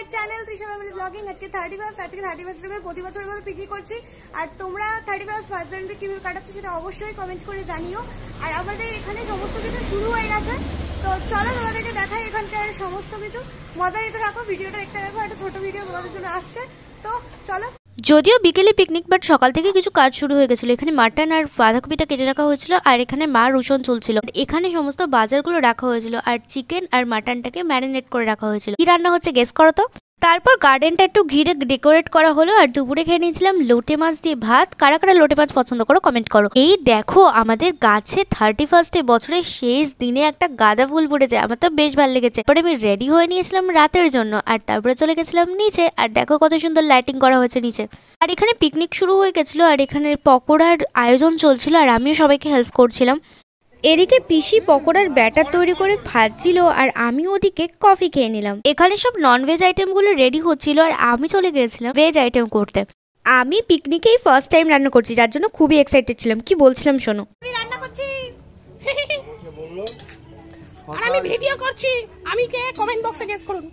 My channel Trisha family blogging. আজকে 31st, আজকে 31st প্রতি বছরের মতো পিকনিক করছি। আর তোমরা 31st ফার্স্ট জানুয়ারি কিভাবে কাটাচ্ছ সেটা অবশ্যই কমেন্ট করে জানিও। আর আমাদের এখানে সমস্ত কিছু শুরু হয়ে গেছে, তো চলো তোমাদেরকে দেখাই এখানকার সমস্ত কিছু। মজা নিতে থাকো, ভিডিওটা দেখতে থাকো, একটা ছোট ভিডিও তোমাদের জন্য আসছে, তো চলো। যদিও বিকেলে পিকনিক, বাট সকাল থেকে কিছু কাজ শুরু হয়ে গেছিল। এখানে মাটন আর বাঁধাকপিটা কেটে রাখা হয়েছিল, আর এখানে মা রসুন চলছিল। এখানে সমস্ত বাজারগুলো রাখা হয়েছিল, আর চিকেন আর মাটনটাকে ম্যারিনেট করে রাখা হয়েছিল। কি রান্না হচ্ছে গেস করো তো। তারপর গার্ডেনটা একটু ঘিরে ডেকোরেট করা হলো, আর দুপুরে খেয়ে নিয়েছিলাম লোটে মাছ দিয়ে ভাত। কারা কারা লোটে মাছ পছন্দ করো কমেন্ট করো। এই দেখো আমাদের গাছে 31st বছরের শেষ দিনে একটা গাঁদা ফুল ফুটেছে, আমার তো বেশ ভালো লেগেছে। পরে আমি রেডি হয়ে নিয়েছিলাম রাতের জন্য, আর তারপরে চলে গেছিলাম নিচে। আর দেখো কত সুন্দর লাইটিং করা হয়েছে নিচে। আর এখানে পিকনিক শুরু হয়ে গেছিল, আর এখানে পকোড়ার আয়োজন চলছিল, আর আমিও সবাইকে হেল্প করছিলাম। এদিকে পিসি পকোড়ার ব্যাটার তৈরি করে ভাজছিল, আর আমি ওদিকে কফি খেয়ে নিলাম। এখানে সব ননভেজ আইটেমগুলো রেডি হচ্ছিল, আর আমি চলে গেছিলাম ভেজ আইটেম করতে। আমি পিকনিকেই ফার্স্ট টাইম রান্না করছি, যার জন্য খুবই এক্সাইটেড ছিলাম। কি বলছিলাম শোনো। আমি রান্না করছি আর আমি ভিডিও করছি, আমি কে কমেন্ট বক্সে গেস করুন।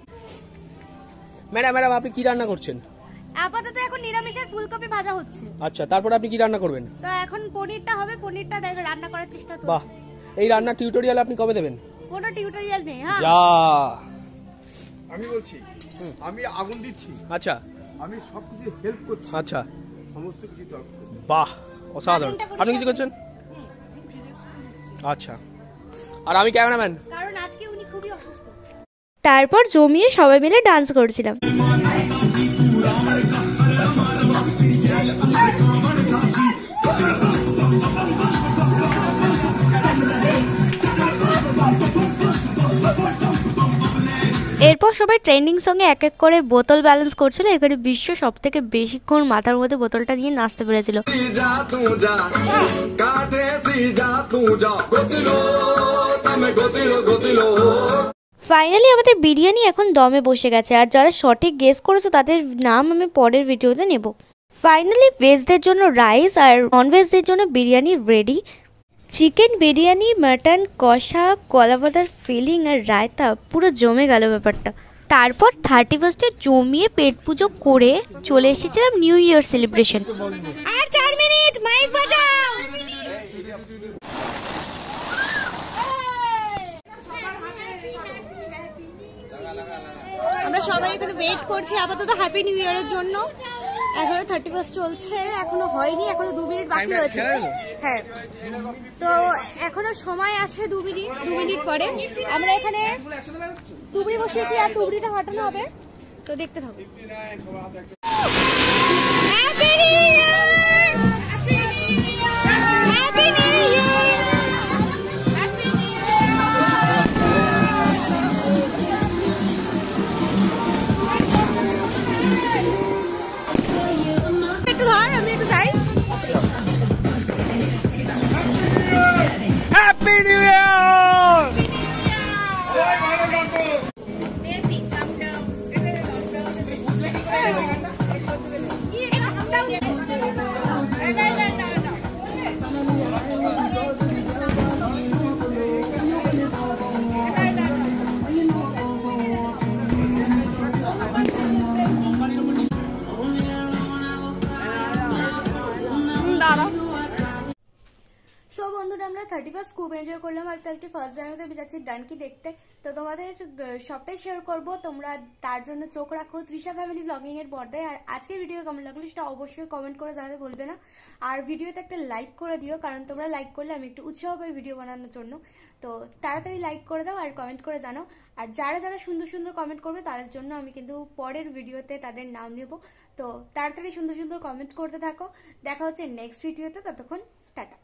ম্যাডাম আপনি কি রান্না করছেন? আপাতত এখন নিরামিষের ফুলকপি ভাজা হচ্ছে। আচ্ছা, তারপর আপনি কি রান্না করবেন? তো এখন পনিরটা হবে, পনিরটা দেখো রান্না করার চেষ্টা চলছে। বাহ, এই রান্নার টিউটোরিয়াল আপনি কবে দেবেন? কোনো টিউটোরিয়াল নেই। হ্যাঁ যা আমি বলছি, আমি আগুন দিচ্ছি, আচ্ছা আমি সবকিছু হেল্প করছি, আচ্ছা, সমস্ত কিছু দরকার। বাহ অসাধারণ। আপনি কিছু করছেন? আচ্ছা, আর আমি ক্যামেরাম্যান। কারণ আজকে উনি খুবই অসুস্থ। তারপর জমিয়ে সবাই মিলে ডান্স করছিলাম। এরপর সবাই ট্রেন্ডিং সঙ্গে এক এক করে বোতল ব্যালেন্স করছিল। এখানে বিশ্ব সব থেকে বেশিক্ষণ মাথার মধ্যে বোতলটা নিয়ে নাচতে পেরেছিল। ফাইনালি আমাদের বিরিয়ানি এখন দমে বসে গেছে, আর যারা সঠিক গেস করেছো তাদের নাম আমি পরের ভিডিওতে নেব। ফাইনালি ভেজদের জন্য রাইস আর ননভেজদের জন্য biryani ready. Chicken biryani, mutton কষা, কলাপাতার ফিলিং আর রায়তা, পুরো জমে গেল ব্যাপারটা। তারপর 31st জমিয়ে পেট পুজো করে চলে এসেছিলাম নিউ ইয়ার সেলিব্রেশন। আর 4 মিনিট, মাইক বাজাও। আমরা সবাই এখানে ওয়েট করছি আপাতত হ্যাপি নিউ ইয়ারের জন্য। এখনো 31st চলছে, এখনো হয়নি, এখনো 2 মিনিট বাকি রয়েছে। হ্যাঁ, তো এখনো সময় আছে 2 মিনিট পরে আমরা এখানে তুবড়ি বসিয়েছি, আর তুবড়িটা হটানো হবে, তো দেখতে থাকো। Happy new year, happy new year, happy new year. একটু ধর, আমি একটু যাই। Happy new year. সো বন্ধুরা, আমরা 31st খুব এনজয় করলাম, আর কালকে ফার্স্ট জানুয়ারিতে আমি যাচ্ছি ডানকি দেখতে। তো তোমাদের সবটাই শেয়ার করব, তোমরা তার জন্য চোখ রাখো তৃষা ফ্যামিলি ব্লগিং এর পর্দায়। আর আজকের ভিডিও কেমন লাগলো সেটা অবশ্যই কমেন্ট করে জানাতে ভুলবে না। আর ভিডিওতে একটা লাইক করে দিও, কারণ তোমরা লাইক করলে আমি একটু উৎসাহ পাই ভিডিও বানানোর জন্য। তো তাড়াতাড়ি লাইক করে দাও আর কমেন্ট করে জানাও। আর যারা যারা সুন্দর সুন্দর কমেন্ট করবে তাদের জন্য আমি কিন্তু পরের ভিডিওতে তাদের নাম নেব। তো তাড়াতাড়ি সুন্দর সুন্দর কমেন্ট করতে থাকো। দেখা হচ্ছে নেক্সট ভিডিওতে, ততক্ষণ টাটা।